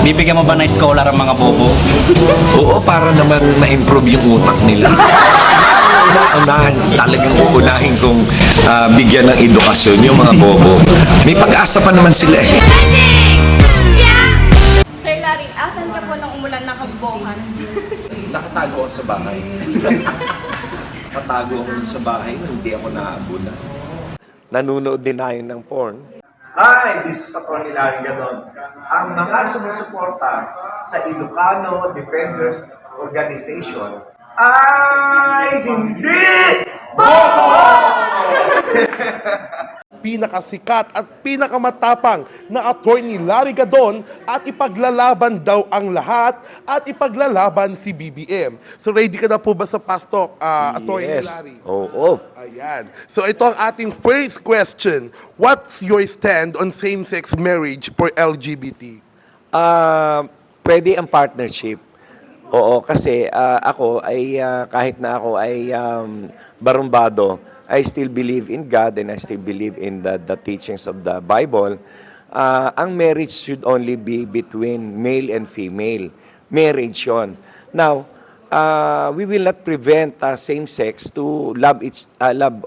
Bibigyan mo ba ng scholar ang mga bobo? Oo, para naman ma-improve yung utak nila. Talagang uunahin kong bigyan ng edukasyon yung mga bobo. May pag-asa pa naman sila eh. Sir Larry, asan ka po nung umulan ng kabubuhan? Nakatago ako sa bahay. Nakatago ako sa bahay, hindi ako naaabunan. Nanunood din tayo ng porn. Hi, this is Atty. Larry Gadon. Ang mga sumusuporta sa Ilocano Defenders Organization ay hindi bobo! Pinakasikat at pinakamatapang na attorney Larry Gadon at ipaglalaban daw ang lahat at ipaglalaban si BBM. So ready ka na po ba sa pastok, attorney Yes. Larry? Oo. Ayan. So ito ang ating first question. What's your stand on same-sex marriage for LGBT? Pwede ang partnership. Oo, kasi ako ay kahit na ako ay barumbado, I still believe in God and I still believe in the teachings of the Bible. Ang marriage should only be between male and female. Marriage yon. Now, we will not prevent same-sex to love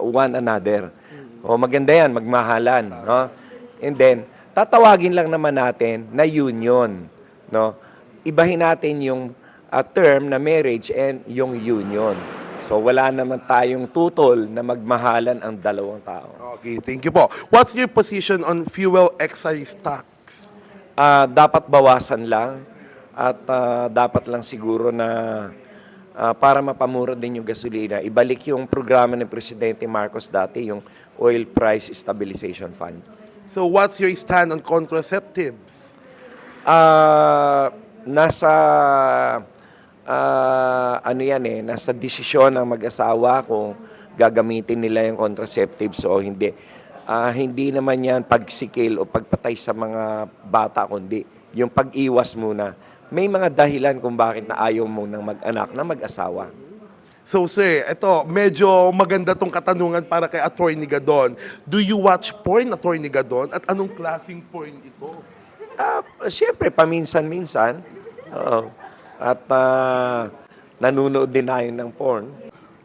one another. O maganda yan, magmahalan, no? And then tatawagin lang naman natin na union, no? Ibahin natin yung term na marriage and yung union. So wala naman tayong tutol na magmahalan ang dalawang tao. Okay, thank you po. What's your position on fuel excise tax? Dapat bawasan lang at dapat lang siguro na para mapamura din yung gasolina, ibalik yung programa ng Presidente Marcos dati, yung Oil Price Stabilization Fund. So what's your stand on contraceptives? Nasa nasa desisyon ng mag-asawa kung gagamitin nila yung contraceptives o hindi. Hindi naman yan pagsikil o pagpatay sa mga bata, kundi yung pag-iwas muna. May mga dahilan kung bakit na ayaw mo ng mag-anak na mag-asawa. So sir, ito, medyo maganda tong katanungan para kay Attorney Gadon. Do you watch porn, Attorney Gadon? At anong klaseng porn ito? Siyempre, paminsan-minsan. Oo. At nanunood din tayo ng porn.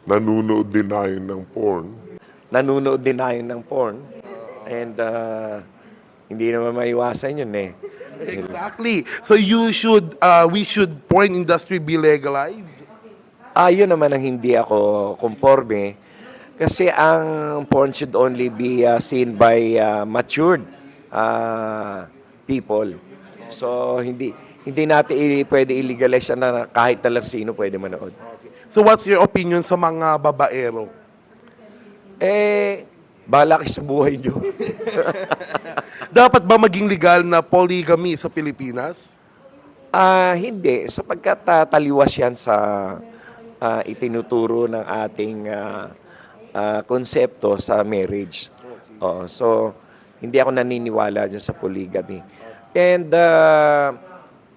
Nanonood din tayo ng porn. Nanunood din tayo ng porn. And hindi naman maiwasan yun eh. Exactly. So we should porn industry be legalized? Yun naman ang hindi ako conforme. Kasi ang porn should only be seen by matured people. So hindi natin pwede illegalize na kahit na lang sino pwede manood. So what's your opinion sa mga babaero? Bahala kayo sa buhay nyo. Dapat ba maging legal na polygamy sa Pilipinas? Hindi, sapagkat taliwas yan sa itinuturo ng ating konsepto sa marriage. So, hindi ako naniniwala dyan sa polygamy. And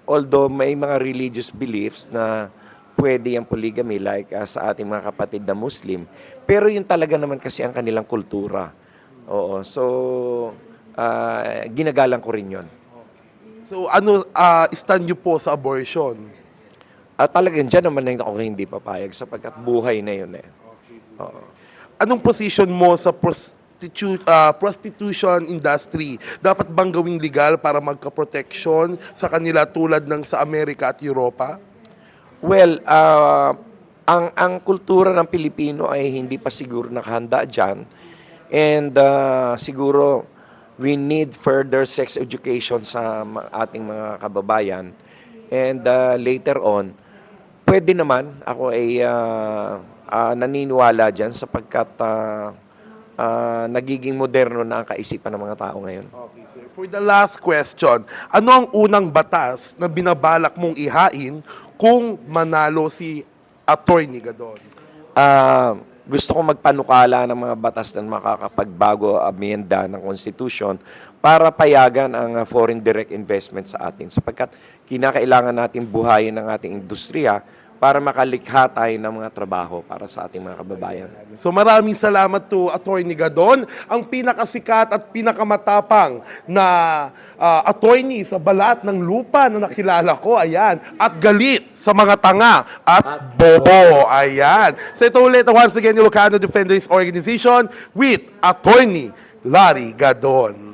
although may mga religious beliefs na pwede yung polygamy like sa ating mga kapatid na Muslim, pero yun talaga naman kasi ang kanilang kultura. So ginagalang ko rin yun. So stand nyo po sa abortion? Talagang dyan naman ako hindi papayag sapagkat buhay na yun eh. Anong position mo sa prostitution industry? Dapat bang gawing legal para magka-protection sa kanila tulad ng sa Amerika at Europa? Well, ang kultura ng Pilipino ay hindi pa siguro nakahanda dyan. And siguro we need further sex education sa ating mga kababayan. And later on, pwede naman ako ay naniniwala dyan sapagkat nagiging moderno na ang kaisipan ng mga tao ngayon. Okay, sir. For the last question, ano ang unang batas na binabalak mong ihain kung manalo si Attorney Gadon? Gusto kong magpanukala ng mga batas na makakapagbago amyenda ng Constitution para payagan ang foreign direct investment sa atin sapagkat kinakailangan natin buhayin ng ating industriya para makalikha tayo ng mga trabaho para sa ating mga kababayan. So maraming salamat to Attorney Gadon, ang pinakasikat at pinakamatapang na attorney sa balat ng lupa na nakilala ko, ayan, at galit sa mga tanga at bobo, ayan. So ito ulit, once again, Ilocano Defenders Organization with Attorney Larry Gadon.